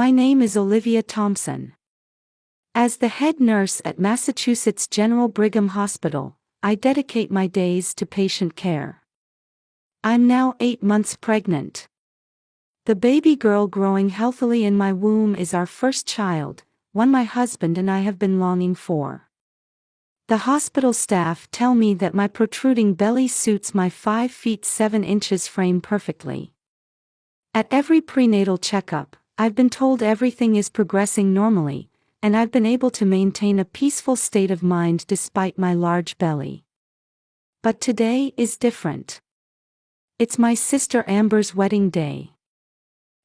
My name is Olivia Thompson. As the head nurse at Massachusetts General Brigham Hospital, I dedicate my days to patient care. I'm now 8 months pregnant. The baby girl growing healthily in my womb is our first child, one my husband and I have been longing for. The hospital staff tell me that my protruding belly suits my 5 feet 7 inches frame perfectly. At every prenatal checkup, I've been told everything is progressing normally, and I've been able to maintain a peaceful state of mind despite my large belly. But today is different. It's my sister Amber's wedding day.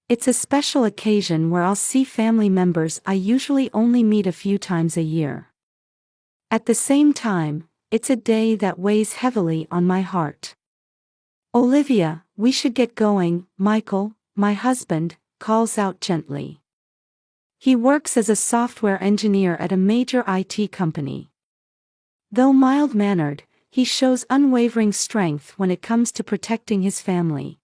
It's a special occasion where I'll see family members I usually only meet a few times a year. At the same time, it's a day that weighs heavily on my heart. "Olivia, we should get going," Michael, my husband, calls out gently. He works as a software engineer at a major IT company. Though mild-mannered, he shows unwavering strength when it comes to protecting his family.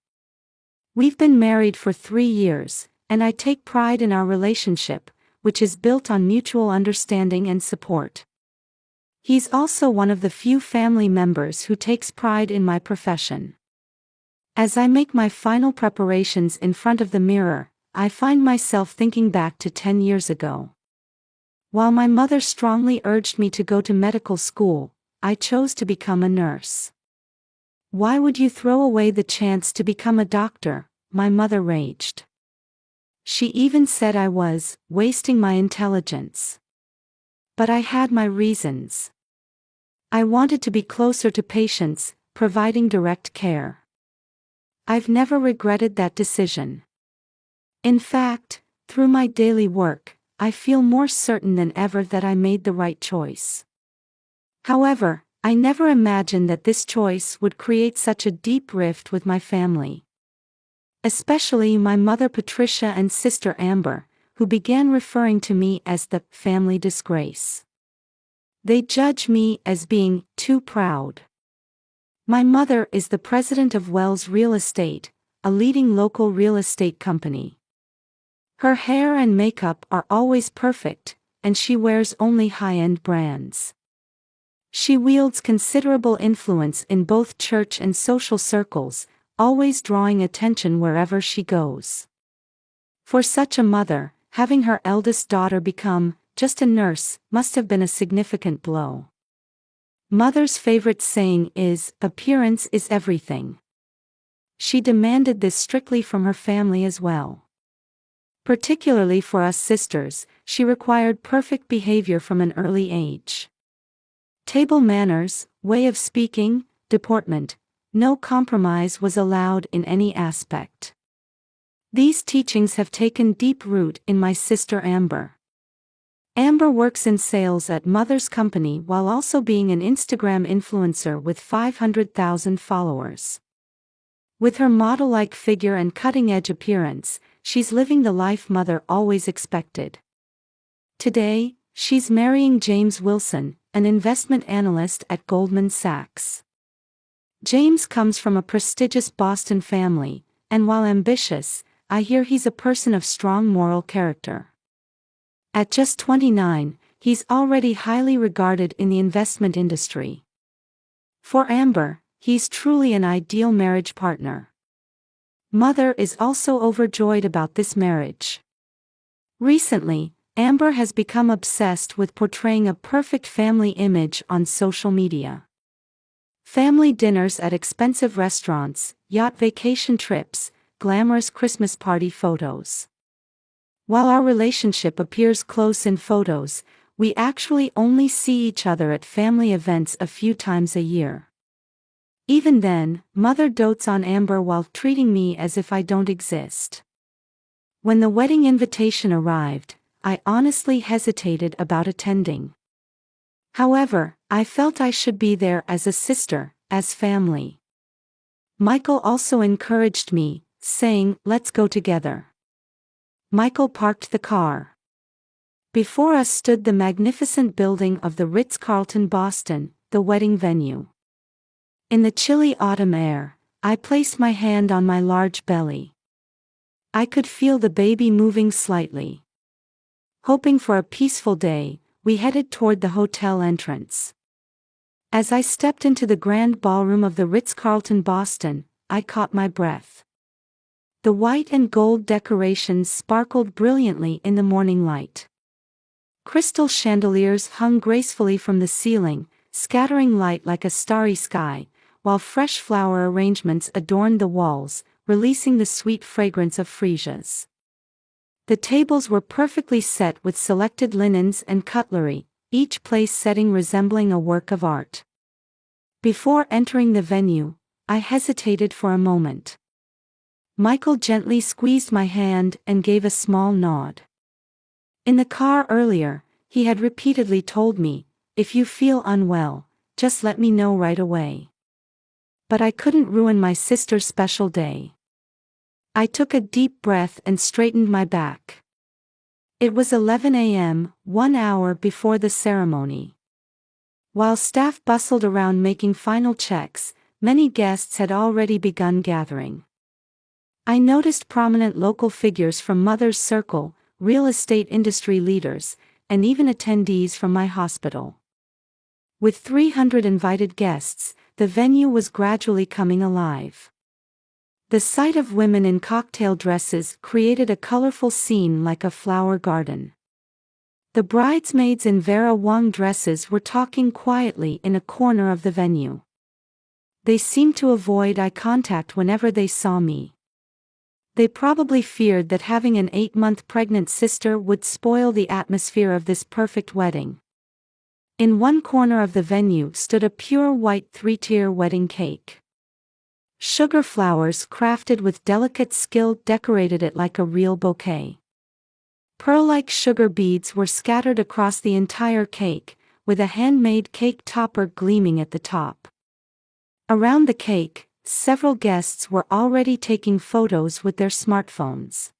We've been married for 3 years, and I take pride in our relationship, which is built on mutual understanding and support. He's also one of the few family members who takes pride in my profession. As I make my final preparations in front of the mirror, I find myself thinking back to 10 years ago. While my mother strongly urged me to go to medical school, I chose to become a nurse. "Why would you throw away the chance to become a doctor?" my mother raged. She even said I was wasting my intelligence. But I had my reasons. I wanted to be closer to patients, providing direct care. I've never regretted that decision. In fact, through my daily work, I feel more certain than ever that I made the right choice. However, I never imagined that this choice would create such a deep rift with my family. Especially my mother Patricia and sister Amber, who began referring to me as the family disgrace. They judge me as being too proud. My mother is the president of Wells Real Estate, a leading local real estate company. Her hair and makeup are always perfect, and she wears only high-end brands. She wields considerable influence in both church and social circles, always drawing attention wherever she goes. For such a mother, having her eldest daughter become just a nurse must have been a significant blow. Mother's favorite saying is, "Appearance is everything." She demanded this strictly from her family as well. Particularly for us sisters, she required perfect behavior from an early age. Table manners, way of speaking, deportment, no compromise was allowed in any aspect. These teachings have taken deep root in my sister Amber. Amber works in sales at Mother's company while also being an Instagram influencer with 500,000 followers. With her model-like figure and cutting-edge appearance, she's living the life mother always expected. Today, she's marrying James Wilson, an investment analyst at Goldman Sachs. James comes from a prestigious Boston family, and while ambitious, I hear he's a person of strong moral character. At just 29, he's already highly regarded in the investment industry. For Amber, he's truly an ideal marriage partner. Mother is also overjoyed about this marriage. Recently, Amber has become obsessed with portraying a perfect family image on social media. Family dinners at expensive restaurants, yacht vacation trips, glamorous Christmas party photos. While our relationship appears close in photos, we actually only see each other at family events a few times a year. Even then, Mother dotes on Amber while treating me as if I don't exist. When the wedding invitation arrived, I honestly hesitated about attending. However, I felt I should be there as a sister, as family. Michael also encouraged me, saying, "Let's go together." Michael parked the car. Before us stood the magnificent building of the Ritz-Carlton Boston, the wedding venue. In the chilly autumn air, I placed my hand on my large belly. I could feel the baby moving slightly. Hoping for a peaceful day, we headed toward the hotel entrance. As I stepped into the grand ballroom of the Ritz-Carlton Boston, I caught my breath. The white and gold decorations sparkled brilliantly in the morning light. Crystal chandeliers hung gracefully from the ceiling, scattering light like a starry sky, while fresh flower arrangements adorned the walls, releasing the sweet fragrance of freesias. The tables were perfectly set with selected linens and cutlery, each place setting resembling a work of art. Before entering the venue, I hesitated for a moment. Michael gently squeezed my hand and gave a small nod. In the car earlier, he had repeatedly told me, "If you feel unwell, just let me know right away." But I couldn't ruin my sister's special day. I took a deep breath and straightened my back. It was 11 a.m., 1 hour before the ceremony. While staff bustled around making final checks, many guests had already begun gathering. I noticed prominent local figures from Mother's Circle, real estate industry leaders, and even attendees from my hospital. With 300 invited guests, the venue was gradually coming alive. The sight of women in cocktail dresses created a colorful scene like a flower garden. The bridesmaids in Vera Wang dresses were talking quietly in a corner of the venue. They seemed to avoid eye contact whenever they saw me. They probably feared that having an 8-month pregnant sister would spoil the atmosphere of this perfect wedding. In one corner of the venue stood a pure white 3-tier wedding cake. Sugar flowers crafted with delicate skill decorated it like a real bouquet. Pearl-like sugar beads were scattered across the entire cake, with a handmade cake topper gleaming at the top. Around the cake, several guests were already taking photos with their smartphones.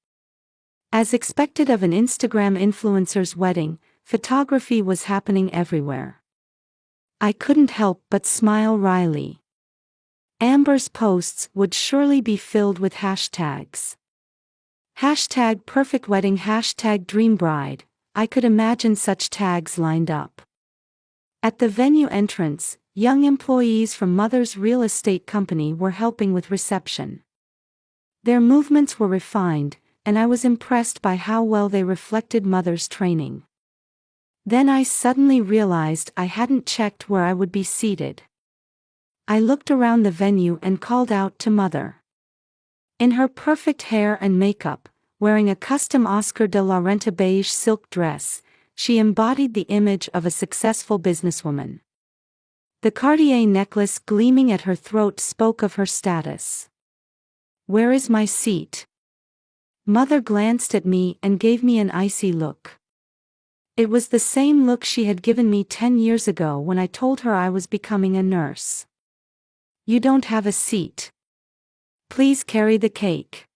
As expected of an Instagram influencer's wedding, photography was happening everywhere. I couldn't help but smile wryly. Amber's posts would surely be filled with hashtags. Hashtag perfect wedding, hashtag dream bride. I could imagine such tags lined up. At the venue entrance, young employees from Mother's real estate company were helping with reception. Their movements were refined, and I was impressed by how well they reflected Mother's training. Then I suddenly realized I hadn't checked where I would be seated. I looked around the venue and called out to Mother. In her perfect hair and makeup, wearing a custom Oscar de la Renta beige silk dress, she embodied the image of a successful businesswoman. The Cartier necklace gleaming at her throat spoke of her status. "Where is my seat?" Mother glanced at me and gave me an icy look. It was the same look she had given me 10 years ago when I told her I was becoming a nurse. "You don't have a seat. Please carry the cake."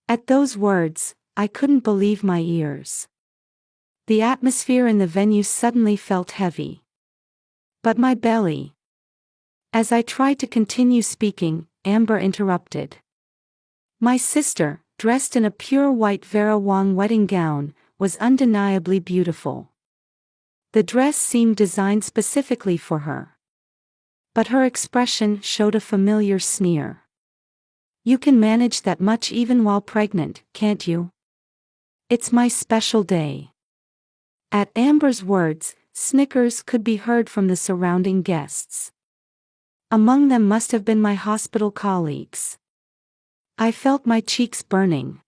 At those words, I couldn't believe my ears. The atmosphere in the venue suddenly felt heavy. But my belly. As I tried to continue speaking, Amber interrupted. My sister, dressed in a pure white Vera Wang wedding gown, was undeniably beautiful. The dress seemed designed specifically for her. But her expression showed a familiar sneer. "You can manage that much even while pregnant, can't you? It's my special day." At Amber's words, snickers could be heard from the surrounding guests. Among them must have been my hospital colleagues. I felt my cheeks burning.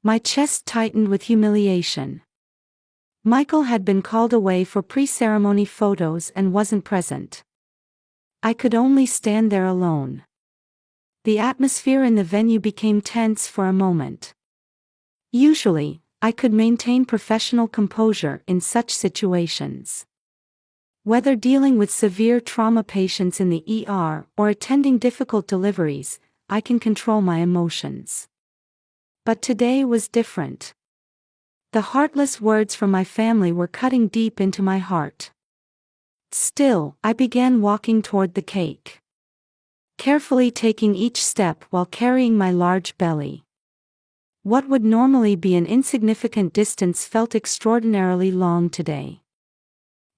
My chest tightened with humiliation. Michael had been called away for pre-ceremony photos and wasn't present. I could only stand there alone. The atmosphere in the venue became tense for a moment. Usually, I could maintain professional composure in such situations. Whether dealing with severe trauma patients in the ER or attending difficult deliveries, I can control my emotions. But today was different. The heartless words from my family were cutting deep into my heart. Still, I began walking toward the cake, carefully taking each step while carrying my large belly. What would normally be an insignificant distance felt extraordinarily long today.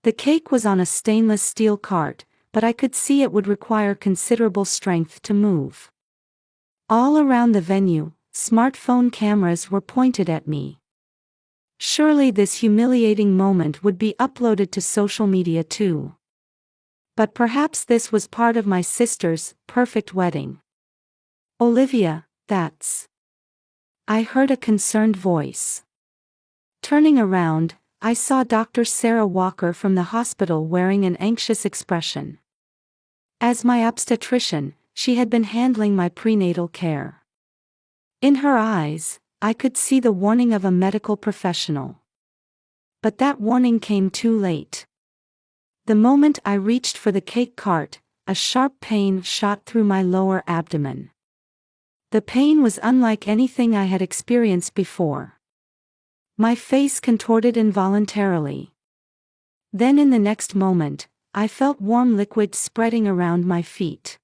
The cake was on a stainless steel cart, but I could see it would require considerable strength to move. All around the venue, smartphone cameras were pointed at me. Surely this humiliating moment would be uploaded to social media too. But perhaps this was part of my sister's perfect wedding. Olivia, that's... I heard a concerned voice. Turning around, I saw Dr. Sarah Walker from the hospital wearing an anxious expression. As my obstetrician, she had been handling my prenatal care. In her eyes, I could see the warning of a medical professional. But that warning came too late. The moment I reached for the cake cart, a sharp pain shot through my lower abdomen. The pain was unlike anything I had experienced before. My face contorted involuntarily. Then in the next moment, I felt warm liquid spreading around my feet.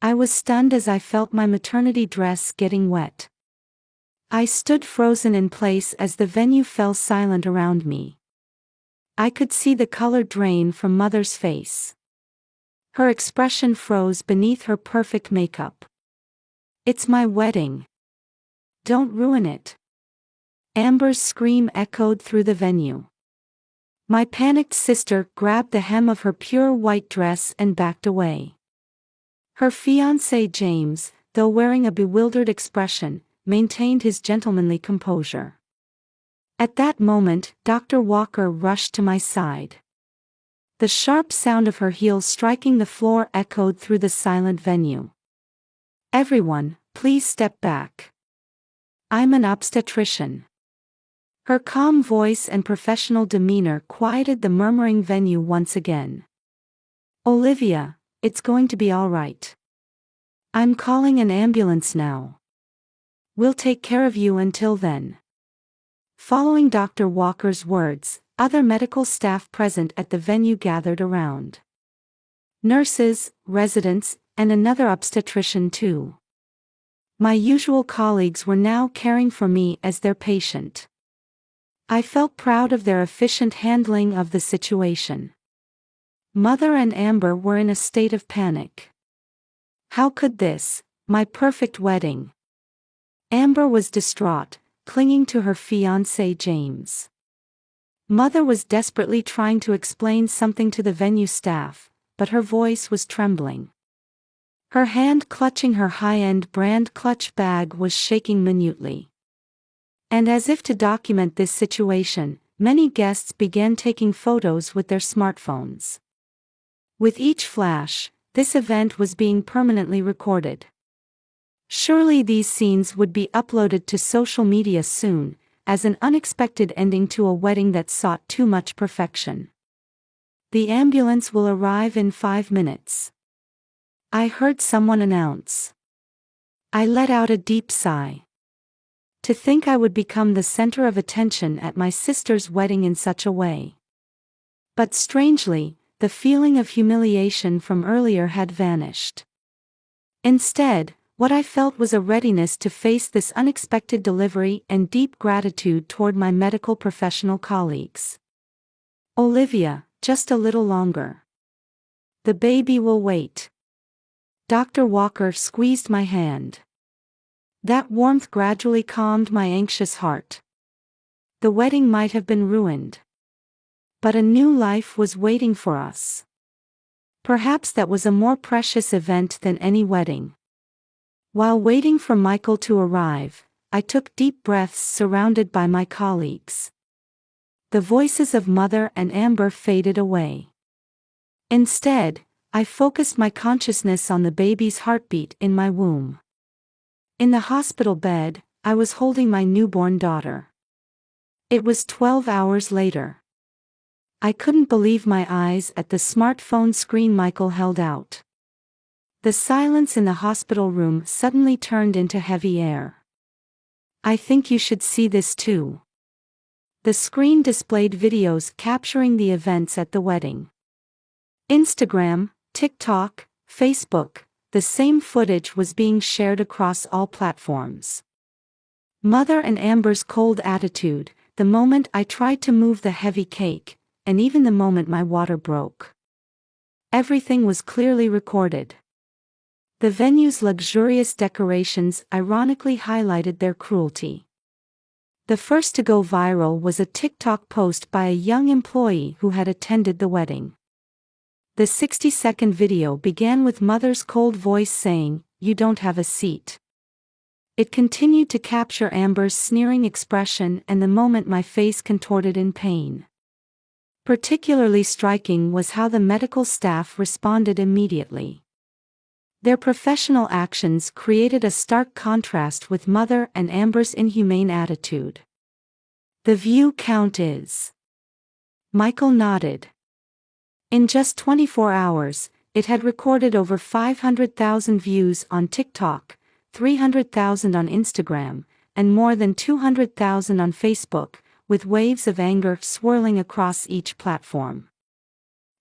I was stunned as I felt my maternity dress getting wet. I stood frozen in place as the venue fell silent around me. I could see the color drain from Mother's face. Her expression froze beneath her perfect makeup. "It's my wedding. Don't ruin it." Amber's scream echoed through the venue. My panicked sister grabbed the hem of her pure white dress and backed away. Her fiancé James, though wearing a bewildered expression, maintained his gentlemanly composure. At that moment, Dr. Walker rushed to my side. The sharp sound of her heels striking the floor echoed through the silent venue. "Everyone, please step back. I'm an obstetrician." Her calm voice and professional demeanor quieted the murmuring venue once again. "Olivia, it's going to be all right. I'm calling an ambulance now. We'll take care of you until then." Following Dr. Walker's words, other medical staff present at the venue gathered around. Nurses, residents, and another obstetrician too. My usual colleagues were now caring for me as their patient. I felt proud of their efficient handling of the situation. Mother and Amber were in a state of panic. How could this, my perfect wedding? Amber was distraught, clinging to her fiancé James. Mother was desperately trying to explain something to the venue staff, but her voice was trembling. Her hand clutching her high-end brand clutch bag was shaking minutely. And as if to document this situation, many guests began taking photos with their smartphones. With each flash, this event was being permanently recorded. Surely these scenes would be uploaded to social media soon, as an unexpected ending to a wedding that sought too much perfection. "The ambulance will arrive in 5 minutes." I heard someone announce. I let out a deep sigh. To think I would become the center of attention at my sister's wedding in such a way. But strangely, the feeling of humiliation from earlier had vanished. Instead, what I felt was a readiness to face this unexpected delivery and deep gratitude toward my medical professional colleagues. "Olivia, just a little longer. The baby will wait." Dr. Walker squeezed my hand. That warmth gradually calmed my anxious heart. The wedding might have been ruined. But a new life was waiting for us. Perhaps that was a more precious event than any wedding. While waiting for Michael to arrive, I took deep breaths surrounded by my colleagues. The voices of Mother and Amber faded away. Instead, I focused my consciousness on the baby's heartbeat in my womb. In the hospital bed, I was holding my newborn daughter. It was 12 hours later. I couldn't believe my eyes at the smartphone screen Michael held out. The silence in the hospital room suddenly turned into heavy air. "I think you should see this too." The screen displayed videos capturing the events at the wedding. Instagram, TikTok, Facebook, the same footage was being shared across all platforms. Mother and Amber's cold attitude, the moment I tried to move the heavy cake, and even the moment my water broke. Everything was clearly recorded. The venue's luxurious decorations ironically highlighted their cruelty. The first to go viral was a TikTok post by a young employee who had attended the wedding. The 60-second video began with Mother's cold voice saying, "You don't have a seat." It continued to capture Amber's sneering expression and the moment my face contorted in pain. Particularly striking was how the medical staff responded immediately. Their professional actions created a stark contrast with Mother and Amber's inhumane attitude. "The view count is..." Michael nodded. In just 24 hours, it had recorded over 500,000 views on TikTok, 300,000 on Instagram, and more than 200,000 on Facebook, with waves of anger swirling across each platform.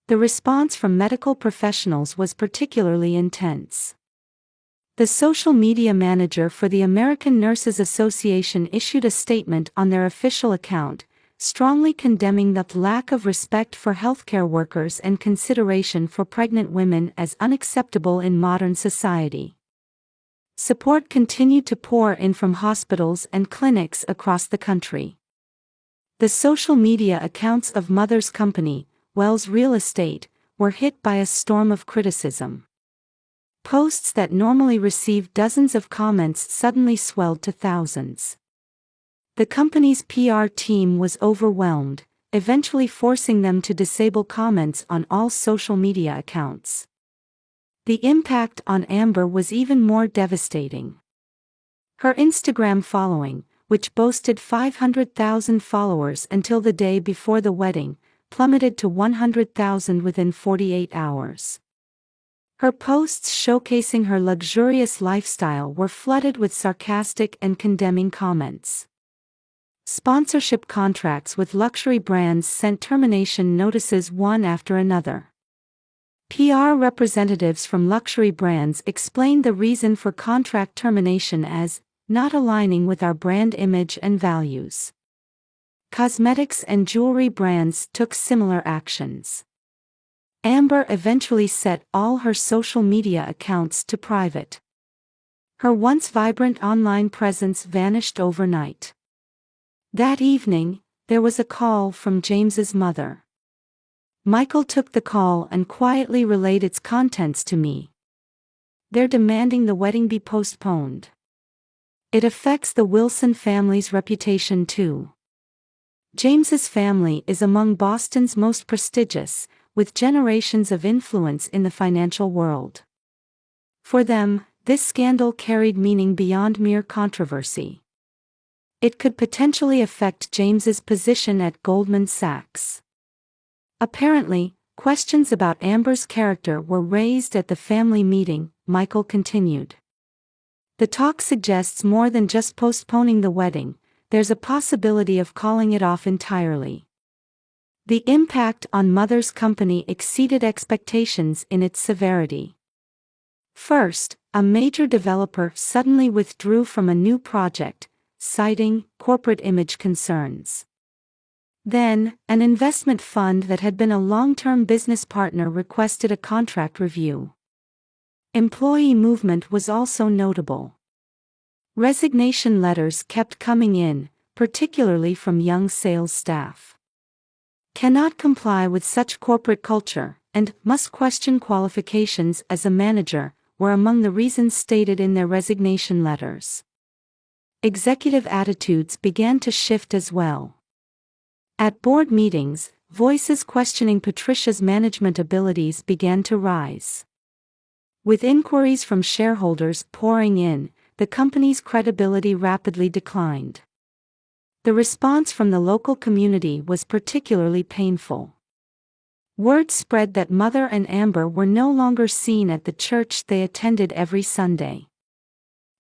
The response from medical professionals was particularly intense. The social media manager for the American Nurses Association issued a statement on their official account, strongly condemning the lack of respect for healthcare workers and consideration for pregnant women as unacceptable in modern society. Support continued to pour in from hospitals and clinics across the country. The social media accounts of Mother's company, Wells Real Estate, were hit by a storm of criticism. Posts that normally received dozens of comments suddenly swelled to thousands. The company's PR team was overwhelmed, eventually forcing them to disable comments on all social media accounts. The impact on Amber was even more devastating. Her Instagram following, which boasted 500,000 followers until the day before the wedding, plummeted to 100,000 within 48 hours. Her posts showcasing her luxurious lifestyle were flooded with sarcastic and condemning comments. Sponsorship contracts with luxury brands sent termination notices one after another. PR representatives from luxury brands explained the reason for contract termination as not aligning with our brand image and values. Cosmetics and jewelry brands took similar actions. Amber eventually set all her social media accounts to private. Her once vibrant online presence vanished overnight. That evening, there was a call from James's mother. Michael took the call and quietly relayed its contents to me. "They're demanding the wedding be postponed. It affects the Wilson family's reputation too." James's family is among Boston's most prestigious, with generations of influence in the financial world. For them, this scandal carried meaning beyond mere controversy. It could potentially affect James's position at Goldman Sachs. Apparently, questions about Amber's character were raised at the family meeting, Michael continued. "The talk suggests more than just postponing the wedding, there's a possibility of calling it off entirely." The impact on Mother's company exceeded expectations in its severity. First, a major developer suddenly withdrew from a new project, citing corporate image concerns. Then, an investment fund that had been a long-term business partner requested a contract review. Employee movement was also notable. Resignation letters kept coming in, particularly from young sales staff. "Cannot comply with such corporate culture, and must question qualifications as a manager," were among the reasons stated in their resignation letters. Executive attitudes began to shift as well. At board meetings, voices questioning Patricia's management abilities began to rise. With inquiries from shareholders pouring in, the company's credibility rapidly declined. The response from the local community was particularly painful. Word spread that Mother and Amber were no longer seen at the church they attended every Sunday.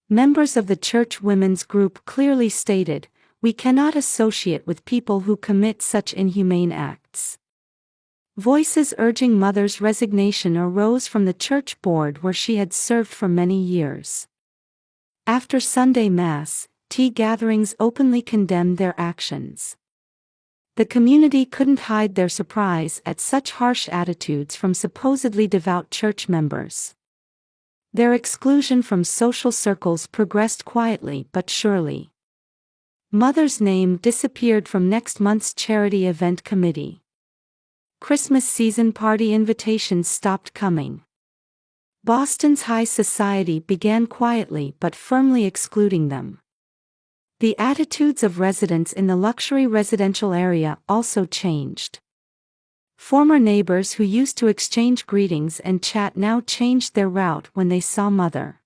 Members of the church women's group clearly stated, "We cannot associate with people who commit such inhumane acts." Voices urging Mother's resignation arose from the church board where she had served for many years. After Sunday Mass, tea gatherings openly condemned their actions. The community couldn't hide their surprise at such harsh attitudes from supposedly devout church members. Their exclusion from social circles progressed quietly but surely. Mother's name disappeared from next month's charity event committee. Christmas season party invitations stopped coming. Boston's high society began quietly but firmly excluding them. The attitudes of residents in the luxury residential area also changed. Former neighbors who used to exchange greetings and chat now changed their route when they saw Mother.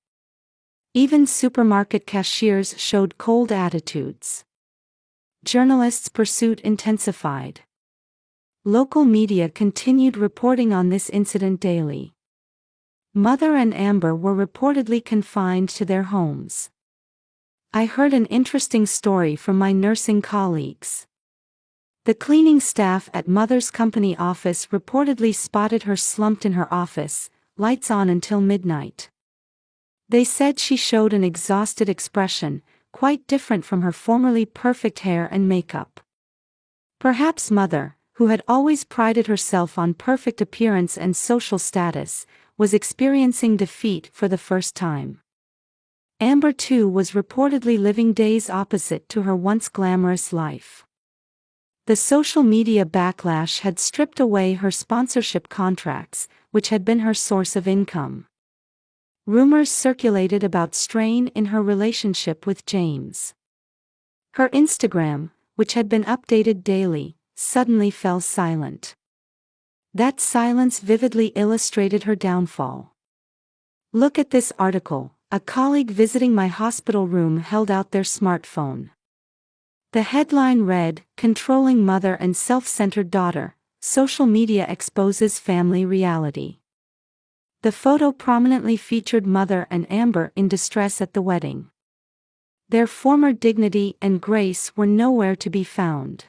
Even supermarket cashiers showed cold attitudes. Journalists' pursuit intensified. Local media continued reporting on this incident daily. Mother and Amber were reportedly confined to their homes. I heard an interesting story from my nursing colleagues. The cleaning staff at Mother's company office reportedly spotted her slumped in her office, lights on until midnight. They said she showed an exhausted expression, quite different from her formerly perfect hair and makeup. Perhaps Mother, who had always prided herself on perfect appearance and social status, was experiencing defeat for the first time. Amber too was reportedly living days opposite to her once glamorous life. The social media backlash had stripped away her sponsorship contracts, which had been her source of income. Rumors circulated about strain in her relationship with James. Her Instagram, which had been updated daily, suddenly fell silent. That silence vividly illustrated her downfall. Look at this article. A colleague visiting my hospital room held out their smartphone. The headline read, "Controlling Mother and Self-Centered Daughter, Social Media Exposes Family Reality." The photo prominently featured Mother and Amber in distress at the wedding. Their former dignity and grace were nowhere to be found.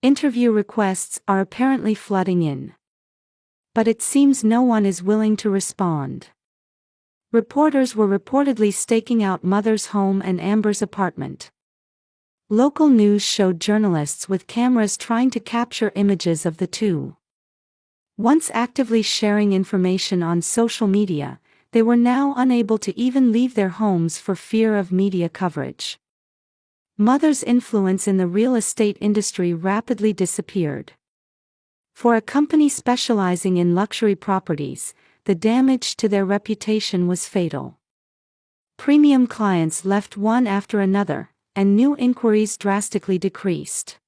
Interview requests are apparently flooding in. But it seems no one is willing to respond. Reporters were reportedly staking out Mother's home and Amber's apartment. Local news showed journalists with cameras trying to capture images of the two. Once actively sharing information on social media, they were now unable to even leave their homes for fear of media coverage. Mother's influence in the real estate industry rapidly disappeared. For a company specializing in luxury properties, the damage to their reputation was fatal. Premium clients left one after another, and new inquiries drastically decreased.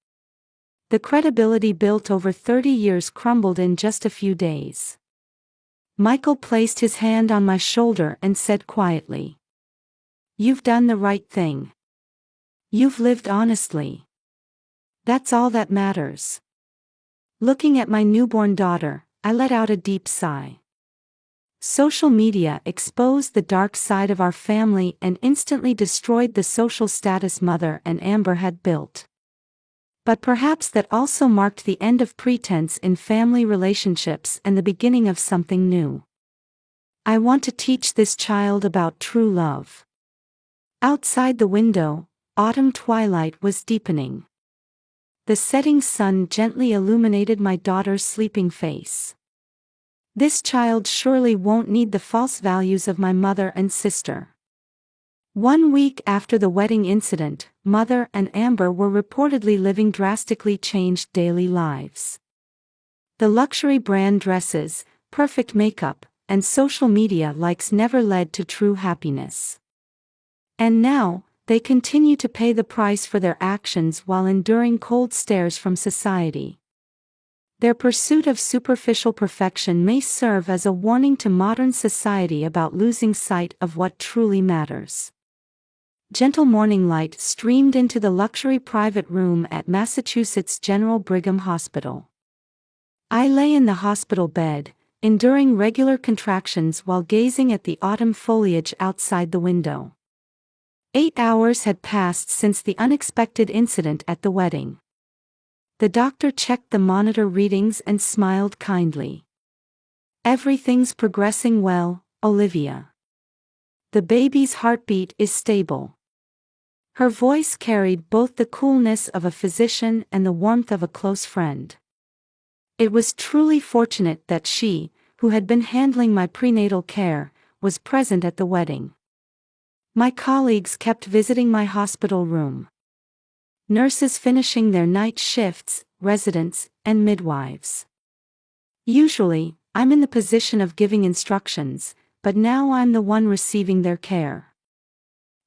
The credibility built over 30 years crumbled in just a few days. Michael placed his hand on my shoulder and said quietly, "You've done the right thing. You've lived honestly. That's all that matters." Looking at my newborn daughter, I let out a deep sigh. Social media exposed the dark side of our family and instantly destroyed the social status Mother and Amber had built. But perhaps that also marked the end of pretense in family relationships and the beginning of something new. I want to teach this child about true love. Outside the window, autumn twilight was deepening. The setting sun gently illuminated my daughter's sleeping face. This child surely won't need the false values of my mother and sister. 1 week after the wedding incident, Mother and Amber were reportedly living drastically changed daily lives. The luxury brand dresses, perfect makeup, and social media likes never led to true happiness. And now, they continue to pay the price for their actions while enduring cold stares from society. Their pursuit of superficial perfection may serve as a warning to modern society about losing sight of what truly matters. Gentle morning light streamed into the luxury private room at Massachusetts General Brigham Hospital. I lay in the hospital bed, enduring regular contractions while gazing at the autumn foliage outside the window. 8 hours had passed since the unexpected incident at the wedding. The doctor checked the monitor readings and smiled kindly. "Everything's progressing well, Olivia. The baby's heartbeat is stable. Her voice carried both the coolness of a physician and the warmth of a close friend. It was truly fortunate that she, who had been handling my prenatal care, was present at the wedding. My colleagues kept visiting my hospital room. Nurses finishing their night shifts, residents, and midwives. Usually, I'm in the position of giving instructions, but now I'm the one receiving their care.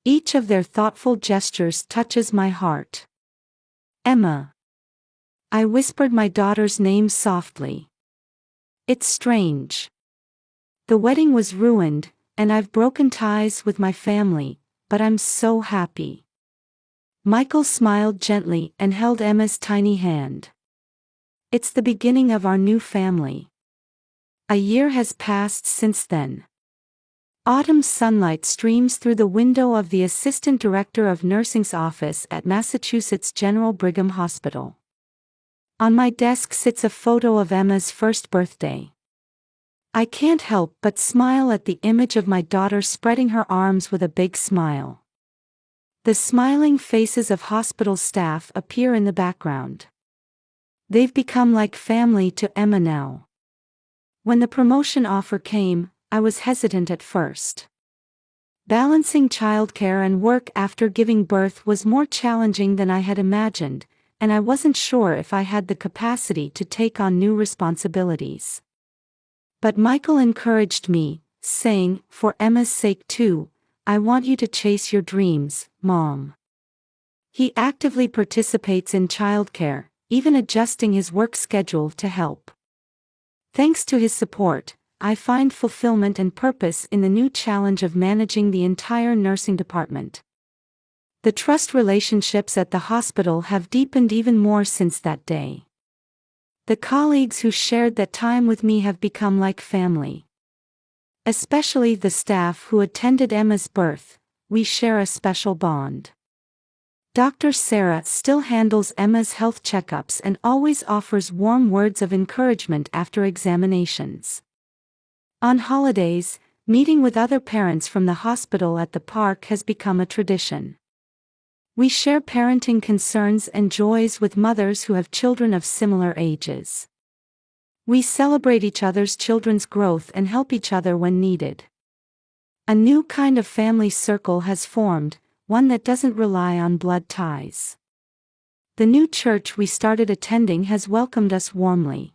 Each of their thoughtful gestures touches my heart. Emma. I whispered my daughter's name softly. It's strange. The wedding was ruined, and I've broken ties with my family, but I'm so happy. Michael smiled gently and held Emma's tiny hand. It's the beginning of our new family. A year has passed since then. Autumn sunlight streams through the window of the Assistant Director of Nursing's office at Massachusetts General Brigham Hospital. On my desk sits a photo of Emma's first birthday. I can't help but smile at the image of my daughter spreading her arms with a big smile. The smiling faces of hospital staff appear in the background. They've become like family to Emma now. When the promotion offer came, I was hesitant at first. Balancing childcare and work after giving birth was more challenging than I had imagined, and I wasn't sure if I had the capacity to take on new responsibilities. But Michael encouraged me, saying, "For Emma's sake too, I want you to chase your dreams, Mom." He actively participates in childcare, even adjusting his work schedule to help. Thanks to his support, I find fulfillment and purpose in the new challenge of managing the entire nursing department. The trust relationships at the hospital have deepened even more since that day. The colleagues who shared that time with me have become like family. Especially the staff who attended Emma's birth, we share a special bond. Dr. Sarah still handles Emma's health checkups and always offers warm words of encouragement after examinations. On holidays, meeting with other parents from the hospital at the park has become a tradition. We share parenting concerns and joys with mothers who have children of similar ages. We celebrate each other's children's growth and help each other when needed. A new kind of family circle has formed, one that doesn't rely on blood ties. The new church we started attending has welcomed us warmly.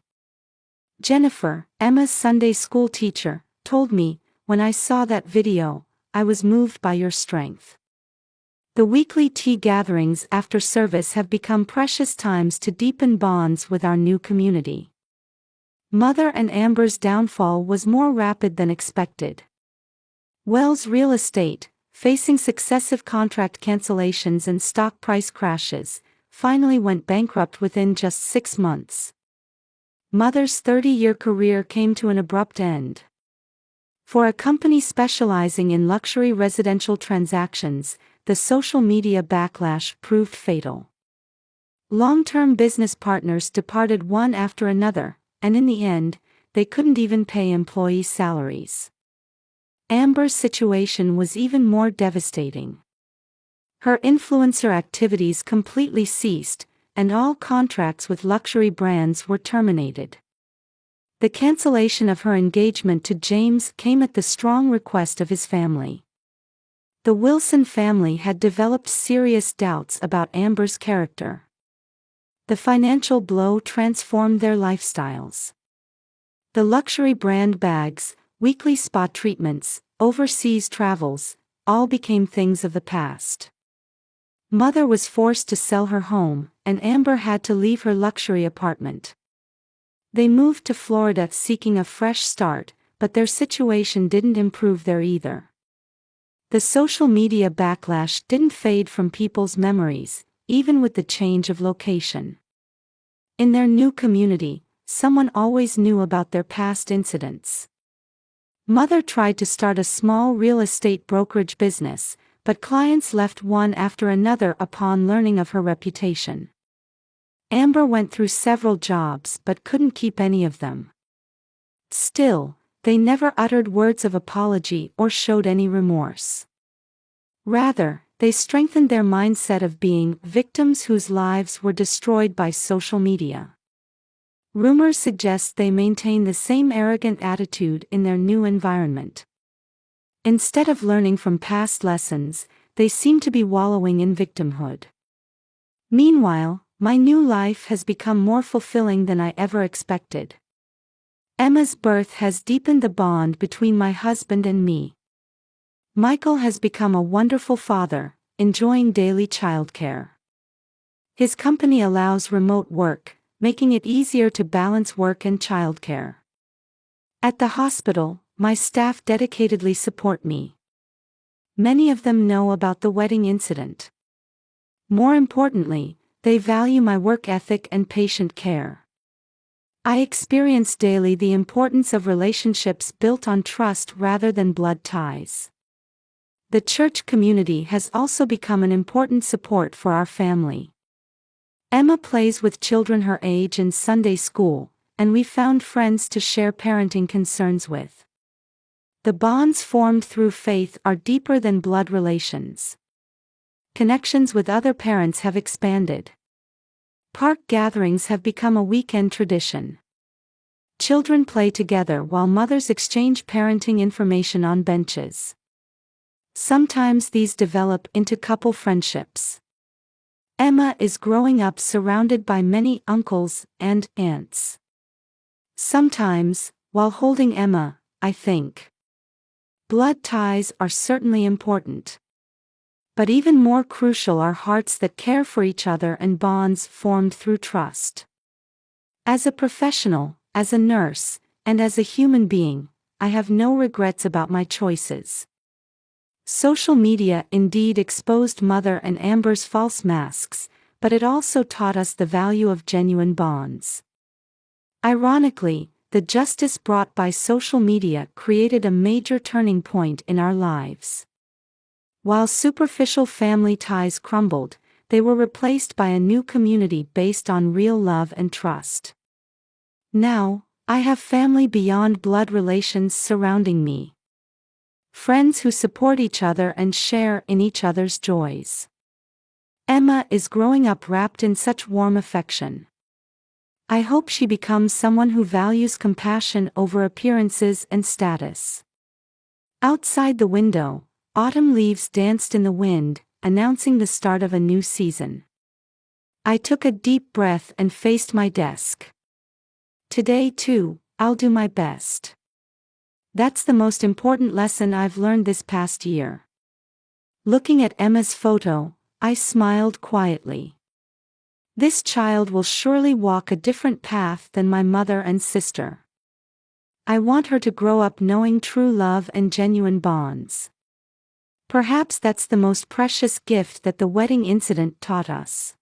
Jennifer, Emma's Sunday school teacher, told me, "When I saw that video, I was moved by your strength." The weekly tea gatherings after service have become precious times to deepen bonds with our new community. Mother and Amber's downfall was more rapid than expected. Wells Real Estate, facing successive contract cancellations and stock price crashes, finally went bankrupt within just 6 months. Mother's 30-year career came to an abrupt end. For a company specializing in luxury residential transactions, the social media backlash proved fatal. Long-term business partners departed one after another, and in the end, they couldn't even pay employee salaries. Amber's situation was even more devastating. Her influencer activities completely ceased, and all contracts with luxury brands were terminated. The cancellation of her engagement to James came at the strong request of his family. The Wilson family had developed serious doubts about Amber's character. The financial blow transformed their lifestyles. The luxury brand bags, weekly spa treatments, overseas travels, all became things of the past. Mother was forced to sell her home, and Amber had to leave her luxury apartment. They moved to Florida seeking a fresh start, but their situation didn't improve there either. The social media backlash didn't fade from people's memories, even with the change of location. In their new community, someone always knew about their past incidents. Mother tried to start a small real estate brokerage business, but clients left one after another upon learning of her reputation. Amber went through several jobs but couldn't keep any of them. Still, they never uttered words of apology or showed any remorse. Rather, they strengthened their mindset of being victims whose lives were destroyed by social media. Rumors suggest they maintain the same arrogant attitude in their new environment. Instead of learning from past lessons, they seem to be wallowing in victimhood. Meanwhile, my new life has become more fulfilling than I ever expected. Emma's birth has deepened the bond between my husband and me. Michael has become a wonderful father, enjoying daily childcare. His company allows remote work, making it easier to balance work and childcare. At the hospital, my staff dedicatedly support me. Many of them know about the wedding incident. More importantly, they value my work ethic and patient care. I experience daily the importance of relationships built on trust rather than blood ties. The church community has also become an important support for our family. Emma plays with children her age in Sunday school, and we found friends to share parenting concerns with. The bonds formed through faith are deeper than blood relations. Connections with other parents have expanded. Park gatherings have become a weekend tradition. Children play together while mothers exchange parenting information on benches. Sometimes these develop into couple friendships. Emma is growing up surrounded by many uncles and aunts. Sometimes, while holding Emma, I think, blood ties are certainly important. But even more crucial are hearts that care for each other and bonds formed through trust. As a professional, as a nurse, and as a human being, I have no regrets about my choices. Social media indeed exposed Mother and Amber's false masks, but it also taught us the value of genuine bonds. Ironically, the justice brought by social media created a major turning point in our lives. While superficial family ties crumbled, they were replaced by a new community based on real love and trust. Now, I have family beyond blood relations surrounding me. Friends who support each other and share in each other's joys. Emma is growing up wrapped in such warm affection. I hope she becomes someone who values compassion over appearances and status. Outside the window, autumn leaves danced in the wind, announcing the start of a new season. I took a deep breath and faced my desk. Today too, I'll do my best. That's the most important lesson I've learned this past year. Looking at Emma's photo, I smiled quietly. This child will surely walk a different path than my mother and sister. I want her to grow up knowing true love and genuine bonds. Perhaps that's the most precious gift that the wedding incident taught us.